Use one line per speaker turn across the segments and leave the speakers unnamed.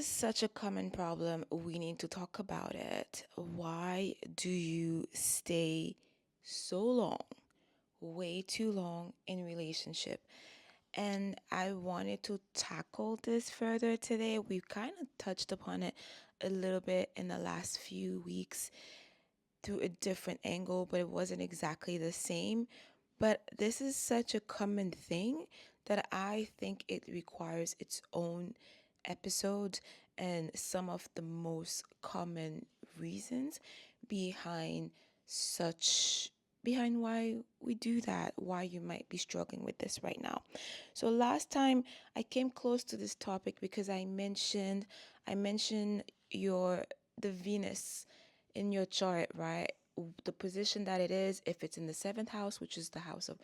is such a common problem. We need to talk about it. Why do you stay so long, way too long in relationship? And I wanted to tackle this further today. We've kind of touched upon it a little bit in the last few weeks through a different angle, but it wasn't exactly the same. But this is such a common thing that I think it requires its own episode and some of the most common reasons behind such behind why we do that, why you might be struggling with this right now. So last time I came close to this topic because I mentioned your the Venus in your chart, right? The position that it is, if it's in the seventh house, which is the house of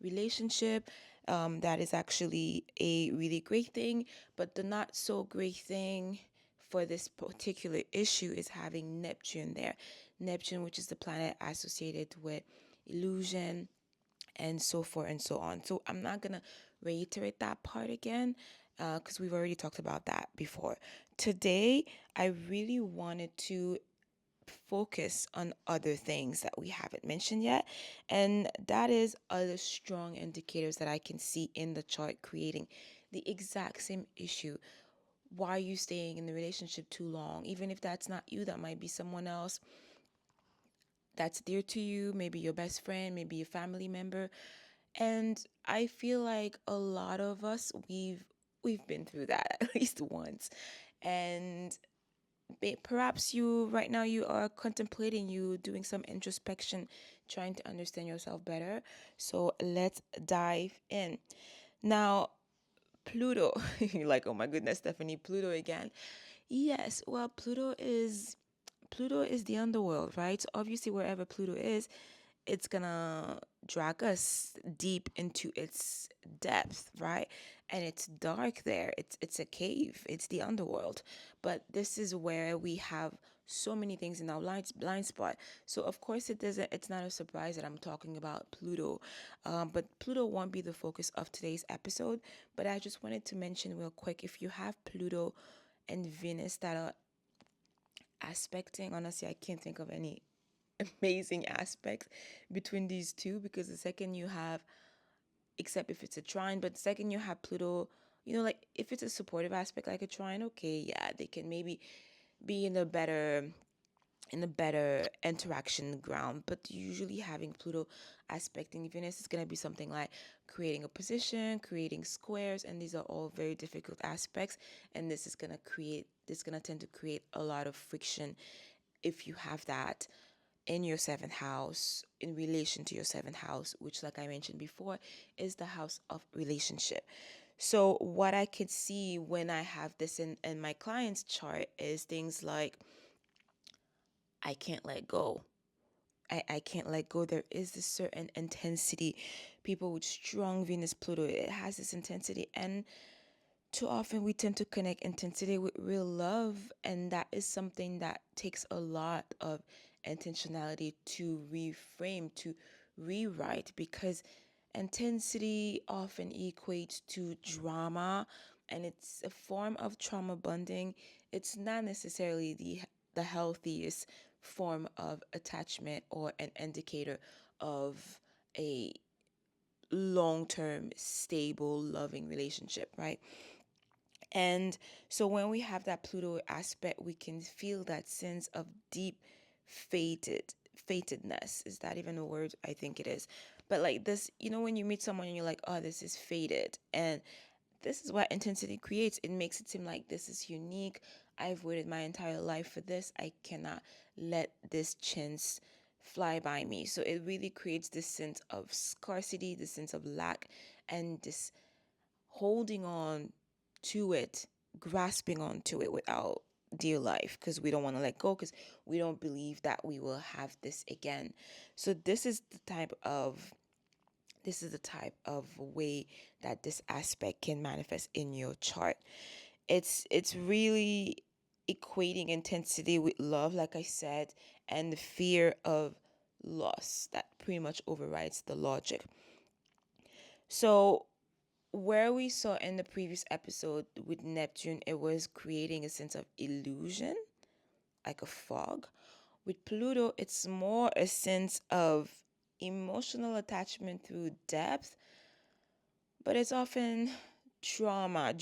relationship, that is actually a really great thing. But the not so great thing for this particular issue is having Neptune there. Neptune, which is the planet associated with illusion and so forth and so on. So I'm not going to reiterate that part again because we've already talked about that before. Today, I really wanted to focus on other things that we haven't mentioned yet. And that is other strong indicators that I can see in the chart creating the exact same issue. Why are you staying in the relationship too long? Even if that's not you, that might be someone else that's dear to you, maybe your best friend, maybe a family member. And I feel like a lot of us we've been through that at least once. And perhaps you right now you are contemplating you doing some introspection, trying to understand yourself better. So let's dive in now. Pluto. You're like, oh my goodness, Stephanie, Pluto again. Yes, well, Pluto is the underworld, right? So obviously wherever Pluto is, it's gonna drag us deep into its depth, right? And it's dark there. It's a cave. It's the underworld. But this is where we have so many things in our blind spot. So of course it's not a surprise that I'm talking about Pluto. But Pluto won't be the focus of today's episode. But I just wanted to mention real quick, if you have Pluto and Venus that are aspecting, honestly, I can't think of any amazing aspects between these two, because the second you have, except if it's a trine, but the second you have Pluto, like if it's a supportive aspect like a trine, okay, yeah, they can maybe be in a better interaction ground. But usually having Pluto aspecting Venus is going to be something like creating a position, creating squares, and these are all very difficult aspects. And this is going to tend to create a lot of friction if you have that in your seventh house, in relation to your seventh house, which, like I mentioned before, is the house of relationship. So what I could see when I have this in my client's chart is things like, I can't let go. I can't let go. There is this certain intensity. People with strong Venus Pluto, it has this intensity. And too often we tend to connect intensity with real love. And that is something that takes a lot of intentionality to reframe, to rewrite, because intensity often equates to drama, and it's a form of trauma bonding. It's not necessarily the healthiest form of attachment or an indicator of a long-term stable loving relationship, right? And so when we have that Pluto aspect, we can feel that sense of deep fatedness. Is that even a word? I think it is. But like this, when you meet someone and you're like, oh, this is fated. And this is what intensity creates. It makes it seem like this is unique. I've waited my entire life for this. I cannot let this chance fly by me. So it really creates this sense of scarcity, this sense of lack, and this holding on to it, grasping onto it without dear life, because we don't want to let go, because we don't believe that we will have this again. So this is the type of way that this aspect can manifest in your chart. It's really equating intensity with love, like I said, and the fear of loss that pretty much overrides the logic. So where we saw in the previous episode with Neptune, it was creating a sense of illusion, like a fog. With Pluto, it's more a sense of emotional attachment through depth, but it's often drama.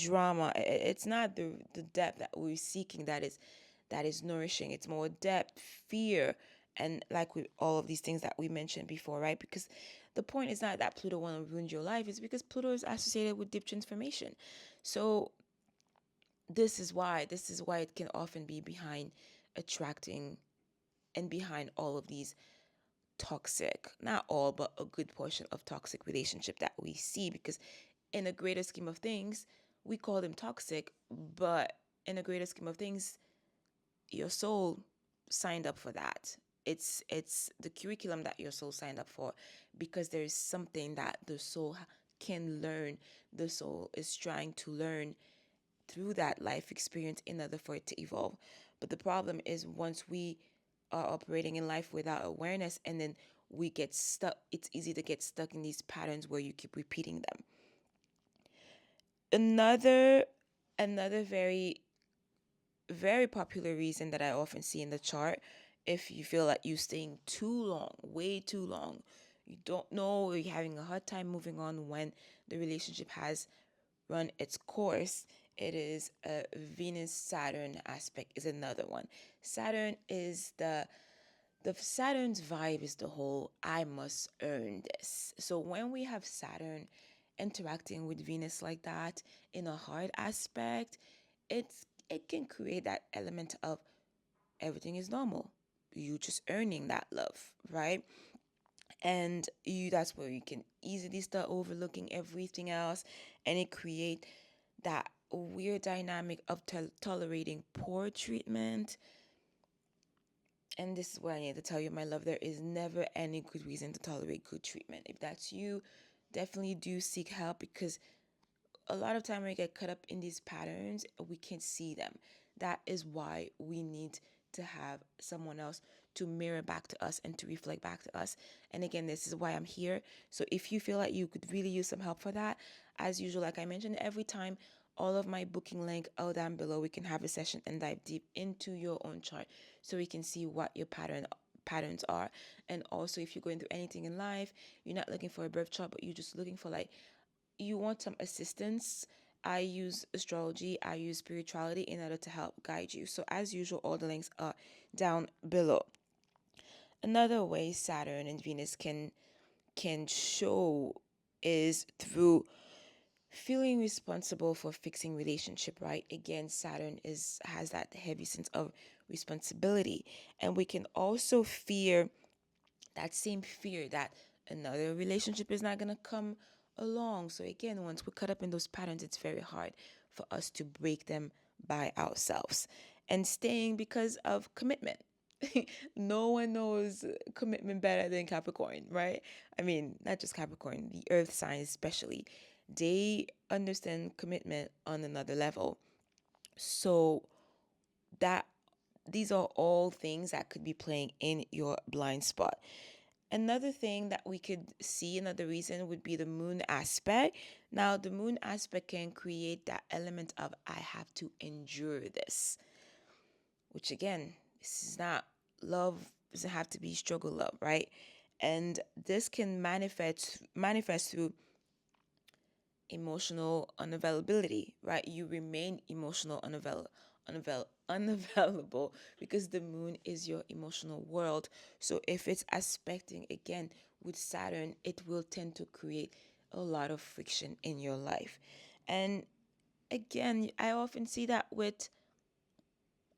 It's not the depth that we're seeking that is nourishing. It's more depth, fear, and like with all of these things that we mentioned before, right? Because the point is not that Pluto want to ruin your life, it's because Pluto is associated with deep transformation. So this is why it can often be behind attracting and behind all of these toxic, not all, but a good portion of toxic relationship that we see, because in a greater scheme of things, we call them toxic, but in a greater scheme of things, your soul signed up for that. It's the curriculum that your soul signed up for, because there is something that the soul can learn. The soul is trying to learn through that life experience in order for it to evolve. But the problem is, once we are operating in life without awareness, and then we get stuck, it's easy to get stuck in these patterns where you keep repeating them. Another very very popular reason that I often see in the chart, if you feel like you're staying too long, way too long, you don't know, you're having a hard time moving on when the relationship has run its course, it is a Venus Saturn aspect is another one. Saturn is the Saturn's vibe is the whole I must earn this. So when we have Saturn interacting with Venus like that in a hard aspect, it can create that element of everything is normal. You just earning that love, right? And you that's where you can easily start overlooking everything else, and it create that weird dynamic of tolerating poor treatment. And this is where I need to tell you, my love, there is never any good reason to tolerate good treatment. If that's you, definitely do seek help, because a lot of time when we get caught up in these patterns, we can't see them. That is why we need to have someone else to mirror back to us and to reflect back to us. And again, this is why I'm here. So if you feel like you could really use some help for that, as usual, like I mentioned every time, all of my booking link out down below, we can have a session and dive deep into your own chart so we can see what your patterns are. And also, if you're going through anything in life, you're not looking for a birth chart, but you're just looking for like, you want some assistance, I use astrology, I use spirituality in order to help guide you. So as usual, all the links are down below. Another way Saturn and Venus can show is through feeling responsible for fixing relationship, right? Again, Saturn is has that heavy sense of responsibility, and we can also fear that same fear that another relationship is not going to come along. So again, once we're caught up in those patterns, it's very hard for us to break them by ourselves. And staying because of commitment. No one knows commitment better than Capricorn, right? I mean, not just Capricorn, the earth signs especially. They understand commitment on another level. So that these are all things that could be playing in your blind spot. Another thing that we could see, another reason would be the moon aspect. Now, the moon aspect can create that element of I have to endure this, which again, this is not love, doesn't have to be struggle love, right? And this can manifest through emotional unavailability, right? You remain emotional unavailable because the moon is your emotional world. So if it's aspecting again with Saturn, it will tend to create a lot of friction in your life. And again, I often see that with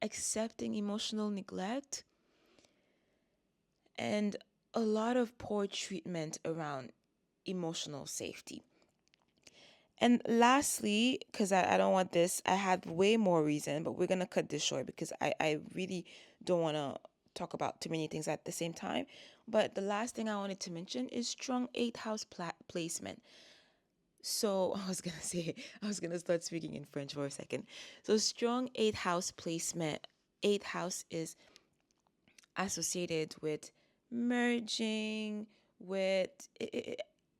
accepting emotional neglect and a lot of poor treatment around emotional safety. And lastly, because I don't want this, I have way more reason, but we're going to cut this short because I really don't want to talk about too many things at the same time. But the last thing I wanted to mention is strong eighth house placement. So I was going to start speaking in French for a second. So strong eighth house placement. Eighth house is associated with merging, with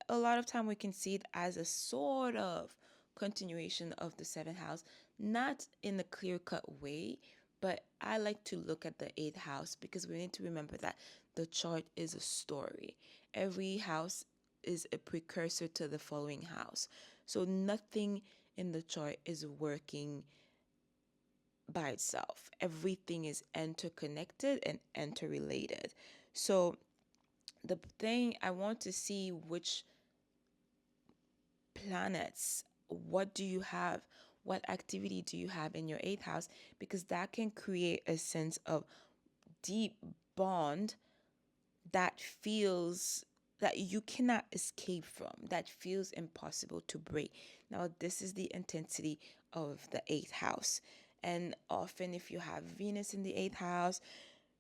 a lot of time we can see it as a sort of continuation of the seventh house, not in a clear cut way, but I like to look at the eighth house because we need to remember that the chart is a story. Every house is a precursor to the following house. So nothing in the chart is working by itself. Everything is interconnected and interrelated. So the thing I want to see which planets, what do you have? What activity do you have in your eighth house? Because that can create a sense of deep bond that feels that you cannot escape from, that feels impossible to break. Now, this is the intensity of the eighth house. And often, if you have Venus in the eighth house,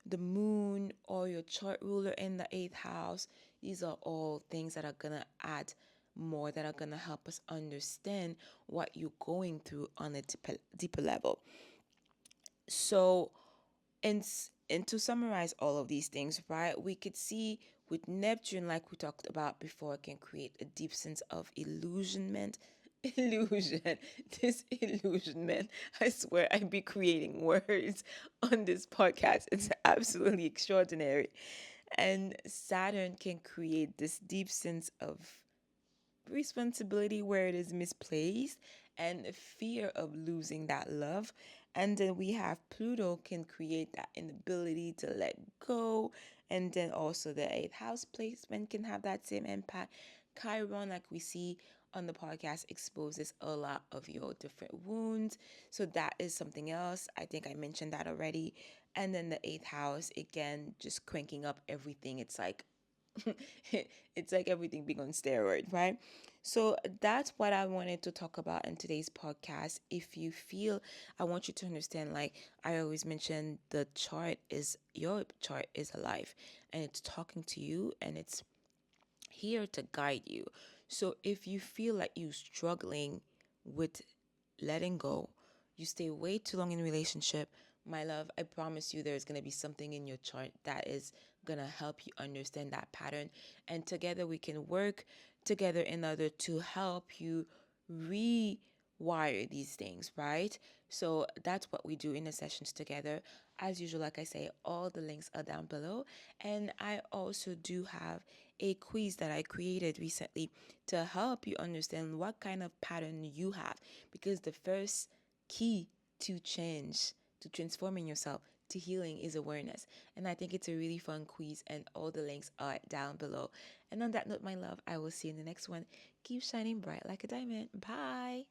the moon, or your chart ruler in the eighth house, these are all things that are going to add more, that are going to help us understand what you're going through on a deeper level. So, and to summarize all of these things, right, we could see with Neptune, like we talked about before, can create a deep sense of illusionment. Illusion, disillusionment. I swear I'd be creating words on this podcast. It's absolutely extraordinary. And Saturn can create this deep sense of responsibility where it is misplaced and fear of losing that love. And then we have Pluto can create that inability to let go. And then also the eighth house placement can have that same impact. Chiron, like we see on the podcast, exposes a lot of your different wounds. So that is something else. I think I mentioned that already. And then the eighth house, again, just cranking up everything. It's like it's like everything being on steroid, right? So that's what I wanted to talk about in today's podcast. If you feel, I want you to understand, like I always mention, the chart is your chart is alive and it's talking to you and it's here to guide you. So if you feel like you're struggling with letting go, you stay way too long in a relationship, my love, I promise you there's going to be something in your chart that is going to help you understand that pattern. And together we can work together in order to help you rewire these things, right? So that's what we do in the sessions together. As usual, like I say, all the links are down below. And I also do have a quiz that I created recently to help you understand what kind of pattern you have. Because the first key to change, to transforming yourself, to healing is awareness. And I think it's a really fun quiz, and all the links are down below. And on that note, my love, I will see you in the next one. Keep shining bright like a diamond. Bye.